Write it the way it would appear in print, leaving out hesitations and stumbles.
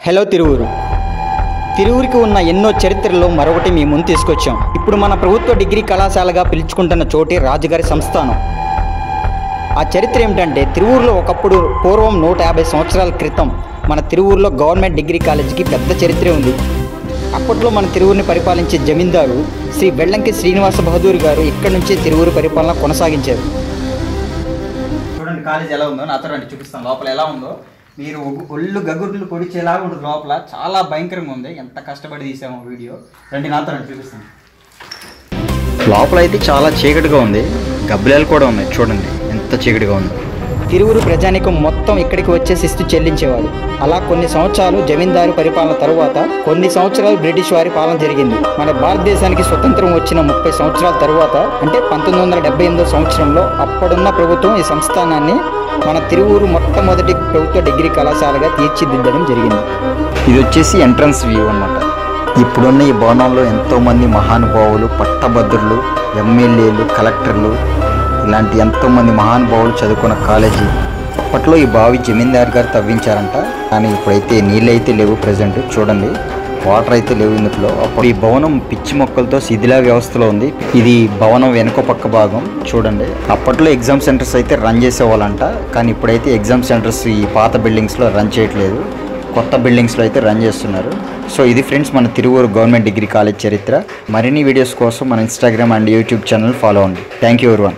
Hello Tiruvuru. తిరువూరికి ఉన్న ఎన్నో చరిత్రలో మరొకటి మీ ముందు తీసుకొచ్చాం. ఇప్పుడు మన ప్రభుత్వ డిగ్రీ కళాశాలగా పిలుచుకుంటున్న చోటే రాజుగారి సంస్థానం. ఆ చరిత్ర ఏమిటంటే, తిరువూరులో ఒకప్పుడు పూర్వం 150 సంవత్సరాల క్రితం మన తిరువూరులో గవర్నమెంట్ డిగ్రీ కాలేజీకి పెద్ద చరిత్రే ఉంది. అప్పట్లో మన తిరువూరుని పరిపాలించే జమీందారు శ్రీ వెల్లంకి శ్రీనివాస బహదూర్ గారు ఇక్కడి నుంచే తిరువూరు పరిపాలన కొనసాగించారు. చూడండి కాలేజీ ఎలా ఉందో, నాతో రండి చూపిస్తాను లోపల ఎలా ఉందో. మీరు ఒళ్ళు గగుర్లు పొడిచేలాగా ఉంటుంది. లోపల చాలా భయంకరంగా ఉంది. ఎంత కష్టపడి తీసామో వీడియో. రండి నాతో రండి చూపిస్తాను. లోపల అయితే చాలా చీకటిగా ఉంది. గబ్బిలాలు కూడా ఉన్నాయి. చూడండి ఎంత చీకటిగా ఉంది. తిరువూరు ప్రజానికం మొత్తం ఇక్కడికి వచ్చే శిస్తు చెల్లించేవారు. అలా కొన్ని సంవత్సరాలు జమీందారు పరిపాలన తరువాత కొన్ని సంవత్సరాలు బ్రిటిష్ వారి పాలన జరిగింది. మన భారతదేశానికి స్వతంత్రం వచ్చిన 30 సంవత్సరాల తరువాత, అంటే 1978 సంవత్సరంలో అప్పుడున్న ప్రభుత్వం ఈ సంస్థానాన్ని మన తిరువూరు మొట్టమొదటి ప్రభుత్వ డిగ్రీ కళాశాలగా తీర్చిదిద్దడం జరిగింది. ఇది వచ్చేసి ఎంట్రన్స్ వ్యూ అన్నమాట. ఇప్పుడున్న ఈ భవనంలో ఎంతోమంది మహానుభావులు, పట్టభద్రులు, ఎమ్మెల్యేలు, కలెక్టర్లు ఇలాంటి ఎంతోమంది మహానుభావులు చదువుకున్న కాలేజీ. అప్పట్లో ఈ బావి జమీందారు గారు తవ్వించారంట. కానీ ఇప్పుడైతే నీళ్ళు అయితే లేవు. ప్రజెంట్ చూడండి వాటర్ అయితే లేవు ఇందులో. అప్పుడు ఈ భవనం పిచ్చి మొక్కలతో శిథిలా వ్యవస్థలో ఉంది. ఇది భవనం వెనుక పక్క భాగం. చూడండి అప్పట్లో ఎగ్జామ్ సెంటర్స్ అయితే రన్ చేసేవాళ్ళంట. కానీ ఇప్పుడైతే ఎగ్జామ్ సెంటర్స్ ఈ పాత బిల్డింగ్స్లో రన్ చేయట్లేదు. కొత్త బిల్డింగ్స్లో అయితే రన్ చేస్తున్నారు. సో ఇది ఫ్రెండ్స్ మన తిరువూరు గవర్నమెంట్ డిగ్రీ కాలేజ్ చరిత్ర. మరిన్ని వీడియోస్ కోసం మన Instagram and YouTube channel follow అవ్వండి. Thank you everyone.